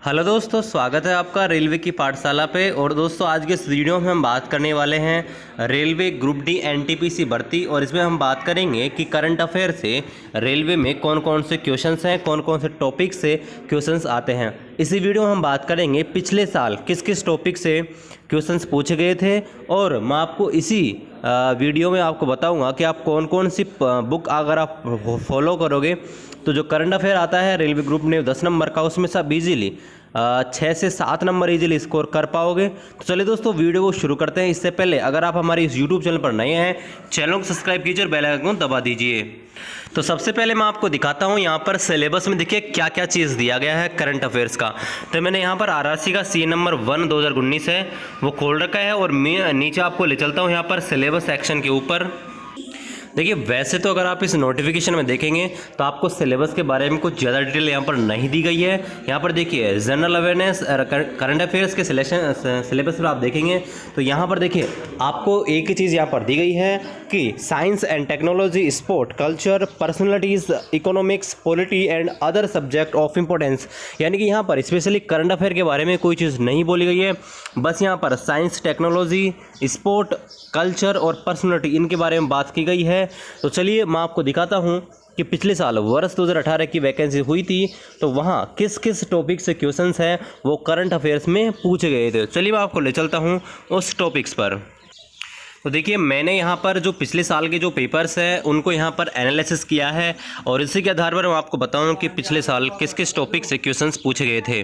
Hello दोस्तों, स्वागत है आपका रेलवे की पाठशाला पे। और दोस्तों आज के इस वीडियो में हम बात करने वाले हैं रेलवे ग्रुप डी एनटीपीसी भर्ती। और इसमें हम बात करेंगे कि करंट अफेयर से रेलवे में कौन कौन से क्वेश्चंस हैं, कौन कौन से टॉपिक से क्वेश्चंस आते हैं। इसी वीडियो में हम बात करेंगे पिछले साल किस किस टॉपिक से क्वेश्चंस पूछे गए थे। और मैं आपको इसी वीडियो में आपको बताऊंगा कि आप कौन कौन सी बुक अगर आप फॉलो करोगे तो जो करंट अफेयर आता है रेलवे ग्रुप ने 10 नंबर का, उसमें सब इजीली 6 से 7 नंबर इजीली स्कोर कर पाओगे। तो चलिए दोस्तों वीडियो को शुरू करते हैं। इससे पहले अगर आप हमारे इस यूट्यूब चैनल पर नए हैं, चैनल को सब्सक्राइब कीजिए और बेल आइकन दबा दीजिए। तो सबसे पहले मैं आपको दिखाता हूं यहाँ पर सिलेबस में देखिए क्या क्या चीज़ दिया गया है करंट अफेयर्स का। तो मैंने यहाँ पर आरआरसी का सी नंबर 1 2019 है वो खोल रखा है। और मैं नीचे आपको ले चलता हूँ यहाँ पर सिलेबस सेक्शन के ऊपर। देखिए वैसे तो अगर आप इस नोटिफिकेशन में देखेंगे तो आपको सिलेबस के बारे में कुछ ज़्यादा डिटेल यहाँ पर नहीं दी गई है। यहाँ पर देखिए जनरल अवेयरनेस करंट अफेयर्स के सिलेबस पर आप देखेंगे तो यहाँ पर देखिए आपको एक ही चीज़ यहाँ पर दी गई है कि science and technology, sport, culture, personalities, economics, polity and other subject of importance. यानी कि यहाँ पर स्पेशली करंट अफेयर के बारे में कोई चीज़ नहीं बोली गई है। बस यहाँ पर साइंस, टेक्नोलॉजी, स्पोर्ट, कल्चर और पर्सनैलिटी इनके बारे में बात की गई है। तो चलिए मैं आपको दिखाता हूं कि पिछले साल वर्ष 2018 की वैकेंसी हुई थी तो वहां किस किस टॉपिक से क्वेश्चंस हैं वो करंट अफेयर्स में पूछे गए थे। चलिए मैं आपको ले चलता हूं उस टॉपिक्स पर। तो देखिए मैंने यहाँ पर जो पिछले साल के जो पेपर्स हैं उनको यहाँ पर एनालिसिस किया है और इसी के आधार पर मैं आपको बताऊँ कि पिछले साल किस किस टॉपिक से क्वेश्चंस पूछे गए थे।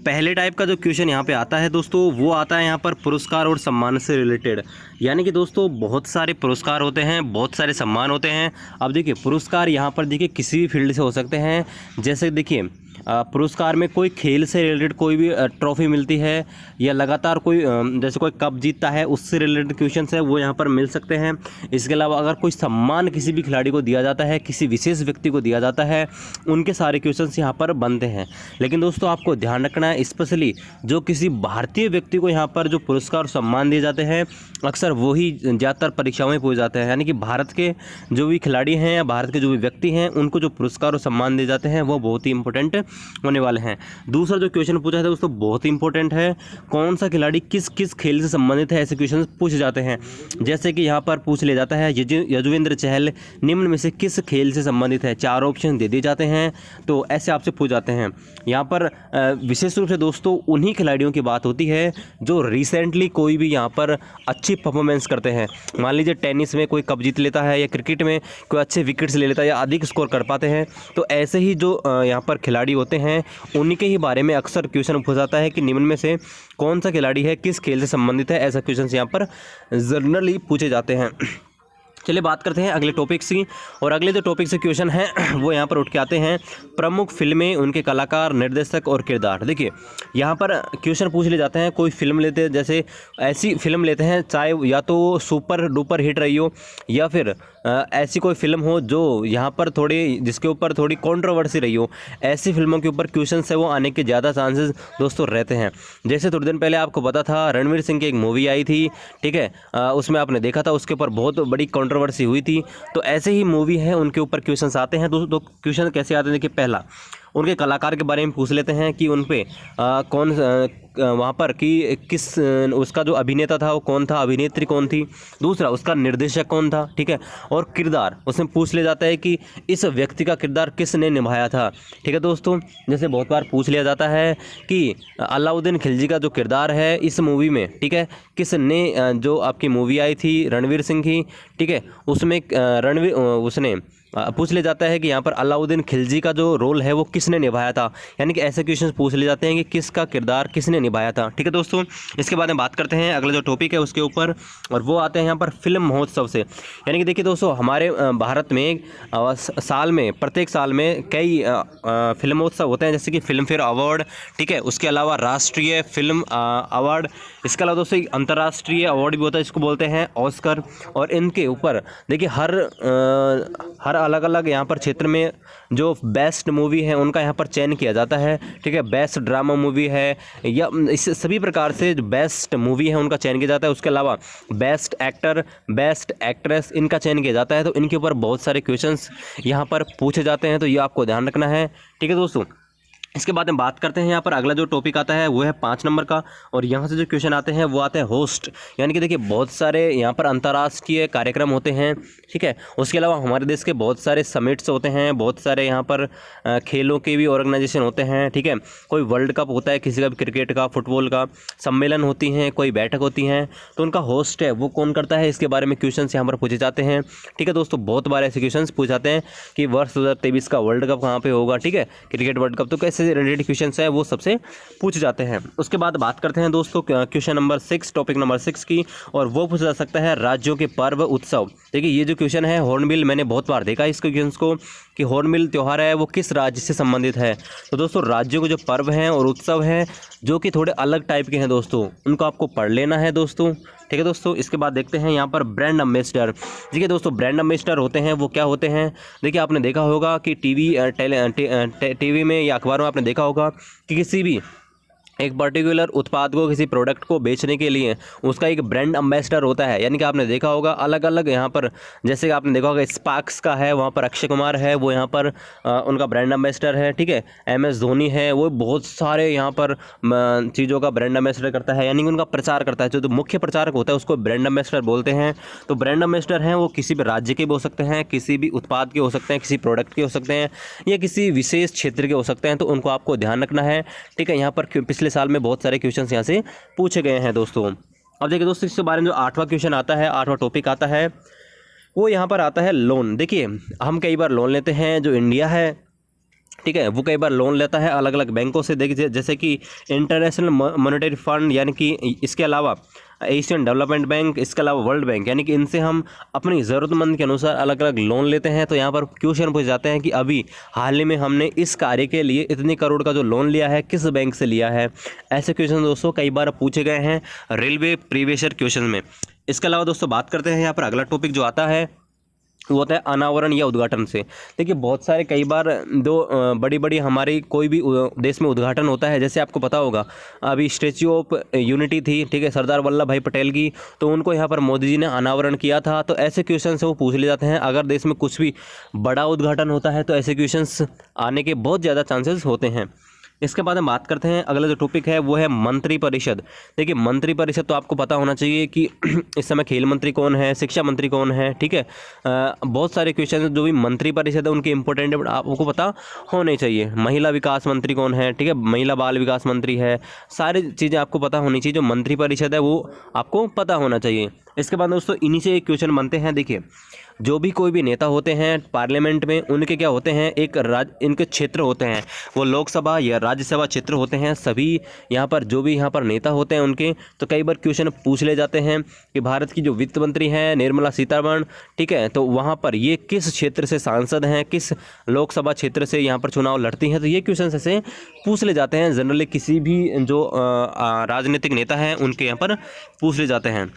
पहले टाइप का जो क्वेश्चन यहाँ पे आता है दोस्तों वो आता है यहाँ पर पुरस्कार और सम्मान से रिलेटेड। यानी कि दोस्तों बहुत सारे पुरस्कार होते हैं, बहुत सारे सम्मान होते हैं। अब देखिए पुरस्कार यहाँ पर देखिए किसी भी फील्ड से हो सकते हैं। जैसे देखिए पुरस्कार में कोई खेल से रिलेटेड कोई भी ट्रॉफी मिलती है या लगातार कोई जैसे कोई कप जीतता है उससे रिलेटेड क्वेश्चन है वो यहाँ पर मिल सकते हैं। इसके अलावा अगर कोई सम्मान किसी भी खिलाड़ी को दिया जाता है, किसी विशेष व्यक्ति को दिया जाता है, उनके सारे क्वेश्चन यहाँ पर बनते हैं। लेकिन दोस्तों आपको ध्यान रखना है स्पेशली जो किसी भारतीय व्यक्ति को यहाँ पर जो पुरस्कार और सम्मान दिए जाते हैं अक्सर वही ज़्यादातर परीक्षाओं में पूछे जाते हैं। यानी कि भारत के जो भी खिलाड़ी हैं या भारत के जो भी व्यक्ति हैं उनको जो पुरस्कार और सम्मान दिए जाते हैं वो बहुत ही इंपॉर्टेंट होने वाले हैं। दूसरा जो क्वेश्चन पूछा था दोस्तों बहुत ही इंपॉर्टेंट है, कौन सा खिलाड़ी किस किस खेल से संबंधित है, ऐसे क्वेश्चन पूछे जाते हैं। जैसे कि यहाँ पर पूछ लिया जाता है यजुवेंद्र चहल निम्न में से किस खेल से संबंधित है, 4 ऑप्शन दे दिए जाते हैं। तो ऐसे आपसे पूछ जाते हैं। यहाँ पर विशेष रूप से दोस्तों उन्हीं खिलाड़ियों की बात होती है जो रिसेंटली कोई भी यहाँ पर अच्छी परफॉर्मेंस करते हैं। मान लीजिए टेनिस में कोई कप जीत लेता है या क्रिकेट में कोई अच्छे विकेट्स ले लेता है या अधिक स्कोर कर पाते हैं। तो ऐसे ही जो यहाँ पर खिलाड़ी होते हैं उन्हीं के ही बारे में अक्सर क्वेश्चन पूछा जाता है कि निम्न में से कौन सा खिलाड़ी है, किस खेल से संबंधित है। ऐसा क्वेश्चन यहाँ पर जनरली पूछे जाते हैं। चलिए बात करते हैं अगले टॉपिक्स की। और अगले जो टॉपिक से क्वेश्चन हैं वो यहाँ पर उठ के आते हैं प्रमुख फिल्में, उनके कलाकार, निर्देशक और किरदार। देखिए यहाँ पर क्वेश्चन पूछ ले जाते हैं, कोई फिल्म लेते हैं, जैसे ऐसी फिल्म लेते हैं चाहे या तो वो सुपर डुपर हिट रही हो या फिर ऐसी कोई फिल्म हो जो यहाँ पर थोड़ी जिसके ऊपर थोड़ी कंट्रोवर्सी रही हो। ऐसी फिल्मों के ऊपर क्वेश्चन है वो आने के ज़्यादा चांसेस दोस्तों रहते हैं। जैसे थोड़े दिन पहले आपको पता था रणवीर सिंह की एक मूवी आई थी, ठीक है, उसमें आपने देखा था उसके ऊपर बहुत बड़ी कंट्रोवर्सी हुई थी। तो ऐसे ही मूवी है उनके ऊपर क्वेश्चन आते हैं। दो क्वेश्चन कैसे आते हैं देखिए, पहला उनके कलाकार के बारे में पूछ लेते हैं कि उन पे कौन वहाँ पर कि किस उसका जो अभिनेता था वो कौन था, अभिनेत्री कौन थी। दूसरा उसका निर्देशक कौन था, ठीक है। और किरदार उसमें पूछ ले जाता है कि इस व्यक्ति का किरदार किसने निभाया था, ठीक है दोस्तों। जैसे बहुत बार पूछ लिया जाता है कि अलाउद्दीन खिलजी का जो किरदार है इस मूवी में, ठीक है, किसने जो आपकी मूवी आई थी रणवीर सिंह की, ठीक है, उसमें उसने पूछ ले जाता है कि यहाँ पर अलाउद्दीन खिलजी का जो रोल है वो किसने निभाया था। यानी कि ऐसे क्वेश्चन पूछ ले जाते हैं कि किसका किरदार किसने निभाया था, ठीक है दोस्तों। इसके बाद में बात करते हैं अगला जो टॉपिक है उसके ऊपर, और वो आते हैं यहाँ पर फिल्म महोत्सव से। यानी कि देखिए दोस्तों हमारे भारत में साल में प्रत्येक साल में कई फिल्म महोत्सव होते हैं, जैसे कि फिल्म फेयर अवार्ड, ठीक है, उसके अलावा राष्ट्रीय फिल्म अवार्ड, इसके अलावा दोस्तों अंतर्राष्ट्रीय अवार्ड भी होता है, इसको बोलते हैं ऑस्कर। और इनके ऊपर देखिए हर अलग अलग यहाँ पर क्षेत्र में जो बेस्ट मूवी है उनका यहाँ पर चयन किया जाता है, ठीक है। बेस्ट ड्रामा मूवी है या इस सभी प्रकार से जो बेस्ट मूवी है उनका चयन किया जाता है। उसके अलावा बेस्ट एक्टर, बेस्ट एक्ट्रेस इनका चयन किया जाता है। तो इनके ऊपर बहुत सारे क्वेश्चंस यहाँ पर पूछे जाते हैं, तो ये आपको ध्यान रखना है, ठीक है दोस्तों। इसके बाद हम बात करते हैं यहाँ पर अगला जो टॉपिक आता है वो है 5 नंबर का, और यहाँ से जो क्वेश्चन आते हैं वो आते हैं होस्ट, यानी कि देखिए बहुत सारे यहाँ पर अंतर्राष्ट्रीय कार्यक्रम होते हैं, ठीक है। उसके अलावा हमारे देश के बहुत सारे समिट्स होते हैं, बहुत सारे यहाँ पर खेलों के भी ऑर्गेनाइजेशन होते हैं, ठीक है। कोई वर्ल्ड कप होता है किसी का भी, क्रिकेट का, फुटबॉल का, सम्मेलन होती हैं, कोई बैठक होती हैं, तो उनका होस्ट है वो कौन करता है, इसके बारे में क्वेश्चन यहाँ पर पूछे जाते हैं, ठीक है दोस्तों। बहुत बार ऐसे क्वेश्चन पूछ जाते हैं कि वर्ष 2023 का वर्ल्ड कप कहाँ पर होगा, ठीक है, क्रिकेट वर्ल्ड कप, तो कैसे रिलेटेड क्वेश्चन है वो सबसे पूछे जाते हैं। उसके बाद बात करते हैं दोस्तों क्वेश्चन नंबर 6, टॉपिक नंबर 6 की, और वो पूछा जा सकता है राज्यों के पर्व उत्सव। देखिए ये जो क्वेश्चन है हॉर्नबिल, मैंने बहुत बार देखा इस क्वेश्चन को कि हॉर्नबिल त्यौहार है वो किस राज्य से संबंधित है। तो दोस्तों राज्यों के जो पर्व हैं और उत्सव हैं जो कि थोड़े अलग टाइप के हैं दोस्तों, उनको आपको पढ़ लेना है दोस्तों, ठीक है दोस्तों। इसके बाद देखते हैं यहाँ पर ब्रांड एम्बेसडर। देखिए दोस्तों ब्रांड एम्बेसडर होते हैं वो क्या होते हैं, देखिए आपने देखा होगा कि टीवी में या अखबारों में आपने देखा होगा कि किसी भी एक पर्टिकुलर उत्पाद को, किसी प्रोडक्ट को बेचने के लिए उसका एक ब्रांड एम्बेसडर होता है। यानी कि आपने देखा होगा अलग अलग यहाँ पर, जैसे कि आपने देखा होगा स्पार्क्स का है, वहाँ पर अक्षय कुमार है, वो यहाँ पर उनका ब्रांड एम्बेसडर है, ठीक है। MS धोनी है, वो बहुत सारे यहाँ पर चीज़ों का ब्रांड एम्बेसडर करता है, यानी कि उनका प्रचार करता है। जो मुख्य प्रचारक होता है उसको ब्रांड एम्बेसडर बोलते हैं। तो ब्रांड एम्बेसडर हैं वो किसी भी राज्य के भी हो सकते हैं, किसी भी उत्पाद के हो सकते हैं, किसी प्रोडक्ट के हो सकते हैं, या किसी विशेष क्षेत्र के हो सकते हैं, तो उनको आपको ध्यान रखना है, ठीक है। यहाँ पर पिछले साल में बहुत सारे क्वेश्चंस यहाँ से पूछे गए हैं दोस्तों। अब देखिए दोस्तों इसके बारे में जो 8वां क्वेश्चन आता है, 8वां टॉपिक आता है वो यहाँ पर आता है लोन। देखिए हम कई बार लोन लेते हैं, जो इंडिया है, ठीक है, वो कई बार लोन लेता है अलग अलग बैंकों से। देखिए जैसे कि इंटरनेशनल मॉनेटरी फंड, यानी कि इसके अलावा एशियन डेवलपमेंट बैंक, इसके अलावा वर्ल्ड बैंक, यानी कि इनसे हम अपनी ज़रूरतमंद के अनुसार अलग अलग लोन लेते हैं। तो यहाँ पर क्वेश्चन पूछ जाते हैं कि अभी हाल ही में हमने इस कार्य के लिए इतनी करोड़ का जो लोन लिया है किस बैंक से लिया है। ऐसे क्वेश्चन दोस्तों कई बार पूछे गए हैं रेलवे प्रीवियस ईयर क्वेश्चन में। इसके अलावा दोस्तों बात करते हैं यहाँ पर अगला टॉपिक जो आता है वो होता है अनावरण या उद्घाटन से। देखिए बहुत सारे कई बार दो बड़ी बड़ी हमारी कोई भी देश में उद्घाटन होता है, जैसे आपको पता होगा अभी स्टैच्यू ऑफ यूनिटी थी, ठीक है, सरदार वल्लभ भाई पटेल की, तो उनको यहाँ पर मोदी जी ने अनावरण किया था। तो ऐसे क्वेश्चन से वो पूछ ले जाते हैं। अगर देश में कुछ भी बड़ा उद्घाटन होता है तो ऐसे क्वेश्चन आने के बहुत ज़्यादा चांसेस होते हैं। इसके बाद हम बात करते हैं अगला जो टॉपिक है वो है मंत्रिपरिषद। देखिए मंत्रिपरिषद तो आपको पता होना चाहिए कि इस समय खेल मंत्री कौन है, शिक्षा मंत्री कौन है, ठीक है। बहुत सारे क्वेश्चन जो भी मंत्रिपरिषद है उनके इंपॉर्टेंट है, आपको पता होने चाहिए। महिला विकास मंत्री कौन है, ठीक है, महिला बाल विकास मंत्री है, सारी चीज़ें आपको पता होनी चाहिए। जो मंत्रिपरिषद है वो आपको पता होना चाहिए। इसके बाद दोस्तों इन्हीं से एक क्वेश्चन बनते हैं। देखिए जो भी कोई भी नेता होते हैं पार्लियामेंट में, उनके क्या होते हैं, एक इनके क्षेत्र होते हैं, वो लोकसभा या राज्यसभा क्षेत्र होते हैं। सभी यहाँ पर जो भी यहाँ पर नेता होते हैं उनके, तो कई बार क्वेश्चन पूछ ले जाते हैं कि भारत की जो वित्त मंत्री हैं निर्मला सीतारमण, ठीक है, तो वहाँ पर ये किस क्षेत्र से सांसद हैं, किस लोकसभा क्षेत्र से यहाँ पर चुनाव लड़ती हैं। तो ये क्वेश्चन ऐसे पूछ ले जाते हैं, जनरली किसी भी जो राजनीतिक नेता हैं उनके यहाँ पर पूछ ले जाते हैं।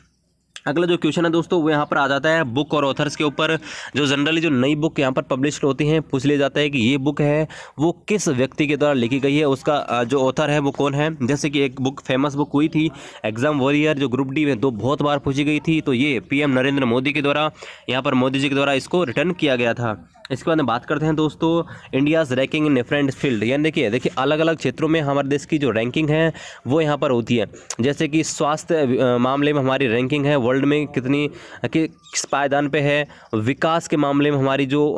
अगला जो क्वेश्चन है दोस्तों वो यहाँ पर आ जाता है बुक और ऑथर्स के ऊपर। जो जनरली जो नई बुक यहाँ पर पब्लिश्ड होती हैं पूछ लिया जाता है कि ये बुक है वो किस व्यक्ति के द्वारा लिखी गई है, उसका जो ऑथर है वो कौन है। जैसे कि एक बुक फेमस बुक हुई थी एग्जाम वॉरियर, जो ग्रुप डी में बहुत बार पूछी गई थी, तो ये PM नरेंद्र मोदी के द्वारा, यहाँ पर मोदी जी के द्वारा इसको रिटर्न किया गया था। इसके बाद में बात करते हैं दोस्तों India's ranking in different field. यानी देखिए अलग अलग क्षेत्रों में हमारे देश की जो रैंकिंग है वो यहाँ पर होती है। जैसे कि स्वास्थ्य मामले में हमारी रैंकिंग है वर्ल्ड में कितनी, किस पायदान पे है। विकास के मामले में हमारी जो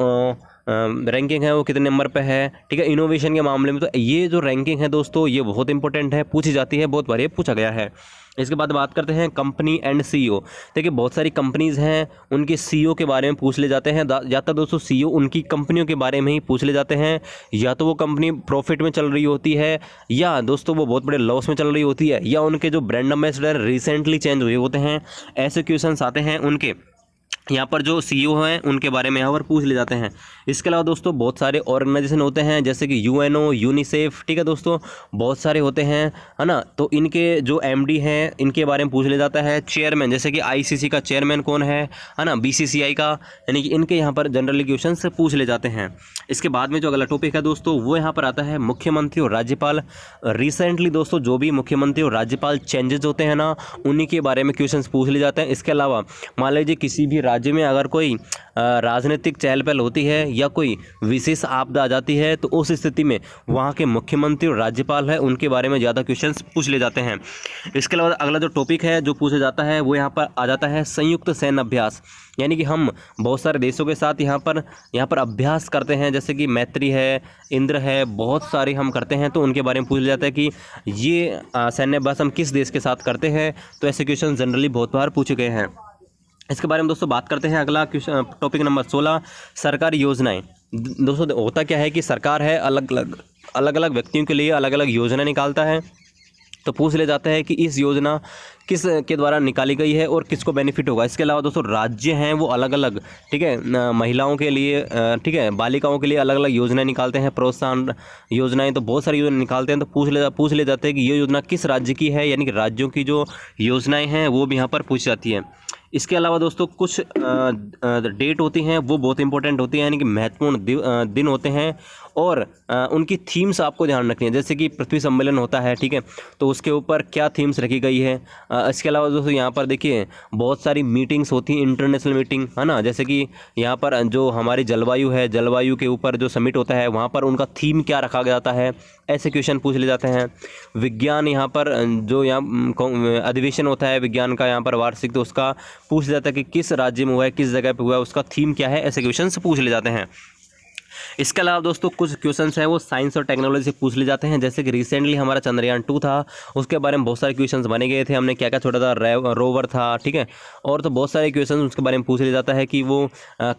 रैंकिंग है वो कितने नंबर पे है, ठीक है। इनोवेशन के मामले में, तो ये जो रैंकिंग है दोस्तों ये बहुत इंपॉर्टेंट है, पूछी जाती है, बहुत बार ये पूछा गया है। इसके बाद बात करते हैं कंपनी एंड CEO। देखिए बहुत सारी कंपनीज़ हैं, उनके CEO के बारे में पूछ ले जाते हैं। या तो दोस्तों CEO उनकी कंपनियों के बारे में ही पूछ ले जाते हैं, या तो वो कंपनी प्रॉफिट में चल रही होती है, या दोस्तों वो बहुत बड़े लॉस में चल रही होती है, या उनके जो ब्रांड एम्बेसडर रिसेंटली चेंज हुए होते हैं। ऐसे क्वेश्चंस आते हैं उनके यहाँ पर जो CEO हैं उनके बारे में यहाँ पर पूछ ले जाते हैं। इसके अलावा दोस्तों बहुत सारे ऑर्गेनाइजेशन होते हैं जैसे कि UNO, यूनिसेफ, ठीक है दोस्तों, बहुत सारे होते हैं, है ना। तो इनके जो MD हैं इनके बारे में पूछ ले जाता है। चेयरमैन जैसे कि ICC का चेयरमैन कौन है ना, BCCI का, यानी कि इनके यहाँ पर जनरली क्वेश्चन से पूछ ले जाते हैं। इसके बाद में जो अगला टॉपिक है दोस्तों वो यहाँ पर आता है मुख्यमंत्री और राज्यपाल। रिसेंटली दोस्तों जो भी मुख्यमंत्री और राज्यपाल चेंजेस होते हैं ना, उन्हीं के बारे में क्वेश्चन पूछ ले जाते हैं। इसके अलावा मान लीजिए किसी भी राज्य में अगर कोई राजनीतिक चहल पहल होती है या कोई विशेष आपदा आ जाती है तो उस स्थिति में वहाँ के मुख्यमंत्री और राज्यपाल है उनके बारे में ज़्यादा क्वेश्चंस पूछ ले जाते हैं। इसके अलावा अगला जो टॉपिक है जो पूछा जाता है वो यहाँ पर आ जाता है संयुक्त सैन्य अभ्यास, यानी कि हम बहुत सारे देशों के साथ यहाँ पर अभ्यास करते हैं, जैसे कि मैत्री है, इंद्र है, बहुत सारे हम करते हैं, तो उनके बारे में पूछ लिया जाता है कि ये सैन्य अभ्यास हम किस देश के साथ करते हैं। तो ऐसे क्वेश्चन जनरली बहुत बार पूछे गए हैं। इसके बारे में दोस्तों बात करते हैं। अगला क्वेश्चन टॉपिक नंबर 16, सरकारी योजनाएं। दोस्तों होता क्या है कि सरकार है अलग अलग व्यक्तियों के लिए अलग अलग योजना निकालता है, तो पूछ ले जाता है कि इस योजना किस के द्वारा निकाली गई है और किसको बेनिफिट होगा। इसके अलावा दोस्तों राज्य हैं वो अलग अलग, ठीक है, महिलाओं के लिए, ठीक है, बालिकाओं के लिए अलग अलग योजनाएं निकालते हैं, प्रोत्साहन योजनाएं, तो बहुत सारी योजनाएं निकालते हैं। तो पूछ ले जाते हैं कि ये योजना किस राज्य की है, यानी कि राज्यों की जो योजनाएं हैं वो भी यहाँ पर पूछ जाती है। इसके अलावा दोस्तों कुछ डेट होती हैं वो बहुत इंपॉर्टेंट होती हैं, यानी कि महत्वपूर्ण दिन होते हैं और उनकी थीम्स आपको ध्यान रखनी है। जैसे कि पृथ्वी सम्मेलन होता है, ठीक है, तो उसके ऊपर क्या थीम्स रखी गई है। इसके अलावा दोस्तों यहाँ पर देखिए बहुत सारी मीटिंग्स होती हैं, इंटरनेशनल मीटिंग है ना, जैसे कि यहाँ पर जो हमारी जलवायु है, जलवायु के ऊपर जो समिट होता है वहाँ पर उनका थीम क्या रखा जाता है, ऐसे क्वेश्चन पूछ ले जाते हैं। विज्ञान यहाँ पर जो यहाँ अधिवेशन होता है विज्ञान का यहाँ पर वार्षिक, तो उसका पूछ जाता है कि किस राज्य में हुआ है, किस जगह पे हुआ है, उसका थीम क्या है, ऐसे क्वेश्चन पूछ ले जाते हैं। इसके अलावा दोस्तों कुछ क्वेश्चंस हैं वो साइंस और टेक्नोलॉजी से पूछ ले जाते हैं। जैसे कि रिसेंटली हमारा चंद्रयान 2 था, उसके बारे में बहुत सारे क्वेश्चंस बने गए थे, हमने क्या क्या छोड़ा था, रोवर था, ठीक है, और तो बहुत सारे क्वेश्चंस उसके बारे में पूछ ले जाता है कि वो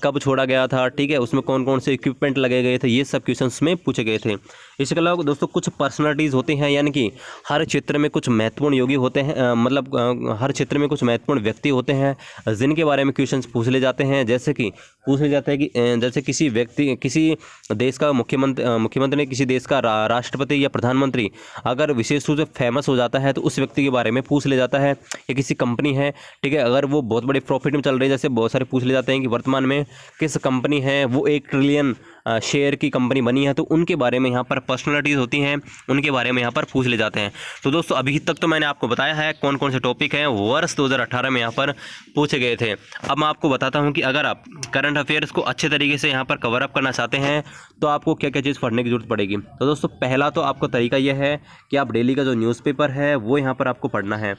कब छोड़ा गया था, ठीक है, उसमें कौन कौन से इक्विपमेंट लगे गए थे, ये सब क्वेश्चंस में पूछे गए थे। इसके अलावा दोस्तों कुछ पर्सनैलिटीज़ होती हैं, यानी कि हर क्षेत्र में कुछ महत्वपूर्ण योगी होते हैं, मतलब हर क्षेत्र में कुछ महत्वपूर्ण व्यक्ति होते हैं जिनके बारे में क्वेश्चंस पूछ ले जाते हैं। जैसे कि पूछ ले जाता है कि जैसे किसी व्यक्ति, किसी देश का मुख्यमंत्री किसी देश का राष्ट्रपति या प्रधानमंत्री अगर विशेष रूप से फेमस हो जाता है तो उस व्यक्ति के बारे में पूछ ले जाता है। या किसी कंपनी है, ठीक है, अगर वो बहुत बड़े प्रॉफिट में चल रही है, जैसे बहुत सारे पूछ ले जाते हैं कि वर्तमान में किस कंपनी है वो 1 ट्रिलियन शेयर की कंपनी बनी है, तो उनके बारे में यहाँ पर पर्सनैलिटीज़ होती हैं, उनके बारे में यहाँ पर पूछ ले जाते हैं। तो दोस्तों अभी तक तो मैंने आपको बताया है कौन कौन से टॉपिक हैं वर्ष 2018 में यहाँ पर पूछे गए थे। अब मैं आपको बताता हूँ कि अगर आप करंट अफेयर्स को अच्छे तरीके से यहाँ पर कवर अप करना चाहते हैं तो आपको क्या क्या चीज़ पढ़ने की जरूरत पड़ेगी। तो दोस्तों पहला तो आपको तरीका यह है कि आप डेली का जो न्यूज़पेपर है वो यहाँ पर आपको पढ़ना है,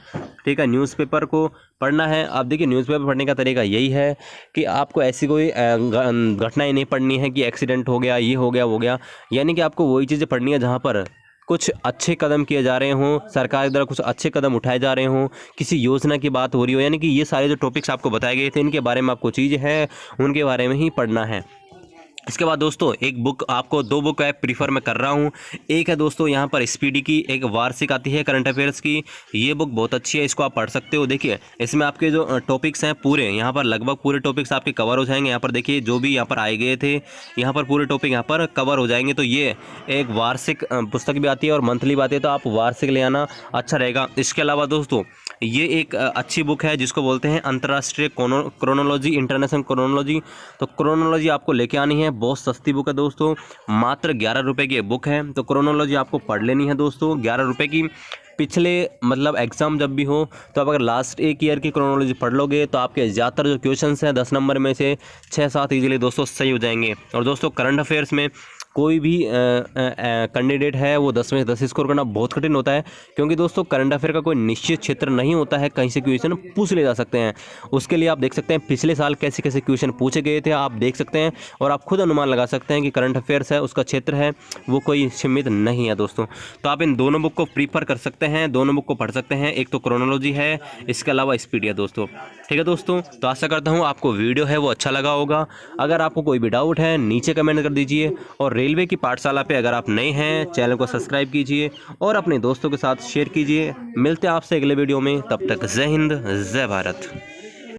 ठीक है, न्यूज़पेपर को पढ़ना है। आप देखिए न्यूज़पेपर पढ़ने का तरीका यही है कि आपको ऐसी कोई घटनाएं नहीं पढ़नी है कि एक्सीडेंट हो गया, ये हो गया, वो गया, यानी कि आपको वही चीज़ें पढ़नी है जहाँ पर कुछ अच्छे कदम किए जा रहे हों, सरकार के द्वारा कुछ अच्छे कदम उठाए जा रहे हों, किसी योजना की बात हो रही हो, यानी कि ये सारे जो टॉपिक्स आपको बताए गए थे इनके बारे में आपको चीज़ है उनके बारे में ही पढ़ना है। इसके बाद दोस्तों एक बुक, आपको 2 बुक है प्रीफर मैं कर रहा हूँ। एक है दोस्तों यहाँ पर स्पीडी की एक वार्षिक आती है करंट अफेयर्स की, ये बुक बहुत अच्छी है, इसको आप पढ़ सकते हो। देखिए इसमें आपके जो टॉपिक्स हैं पूरे यहाँ पर लगभग पूरे टॉपिक्स आपके कवर हो जाएंगे। यहाँ पर देखिए जो भी यहाँ पर आए गए थे यहाँ पर पूरे टॉपिक यहाँ पर कवर हो जाएंगे। तो ये एक वार्षिक पुस्तक भी आती है और मंथली भी आती है, तो आप वार्षिक ले आना अच्छा रहेगा। इसके अलावा दोस्तों ये एक अच्छी बुक है जिसको बोलते हैं अंतर्राष्ट्रीय क्रोनोलॉजी, इंटरनेशनल क्रोनोलॉजी। तो क्रोनोलॉजी आपको लेके आनी है, बहुत सस्ती बुक है दोस्तों, मात्र 11 रुपये की बुक है। तो क्रोनोलॉजी आपको पढ़ लेनी है दोस्तों 11 रुपये की। पिछले मतलब एग्ज़ाम जब भी हो तो आप अगर लास्ट 1 ईयर की क्रोनोलॉजी पढ़ लोगे तो आपके ज़्यादातर जो क्वेश्चंस हैं 10 नंबर में से 6-7 इजीली दोस्तों सही हो जाएंगे। और दोस्तों करंट अफेयर्स में कोई भी कैंडिडेट है वो 10 में 10 स्कोर करना बहुत कठिन होता है, क्योंकि दोस्तों करंट अफेयर का कोई निश्चित क्षेत्र नहीं होता है, कहीं से क्वेश्चन पूछ ले जा सकते हैं। उसके लिए आप देख सकते हैं पिछले साल कैसे कैसे क्वेश्चन पूछे गए थे, आप देख सकते हैं और आप खुद अनुमान लगा सकते हैं कि करंट अफेयर्स है उसका क्षेत्र है वो कोई सीमित नहीं है दोस्तों। तो आप इन दोनों बुक को प्रीफर कर सकते हैं, दोनों बुक को पढ़ सकते हैं। एक तो क्रोनोलॉजी है, इसके अलावा स्पीड है दोस्तों, ठीक है दोस्तों। तो आशा करता हूँ आपको वीडियो है वो अच्छा लगा होगा। अगर आपको कोई भी डाउट है नीचे कमेंट कर दीजिए, और रेलवे की पाठशाला पे अगर आप नए हैं चैनल को सब्सक्राइब कीजिए और अपने दोस्तों के साथ शेयर कीजिए। मिलते हैं आपसे अगले वीडियो में, तब तक जय हिंद जय भारत।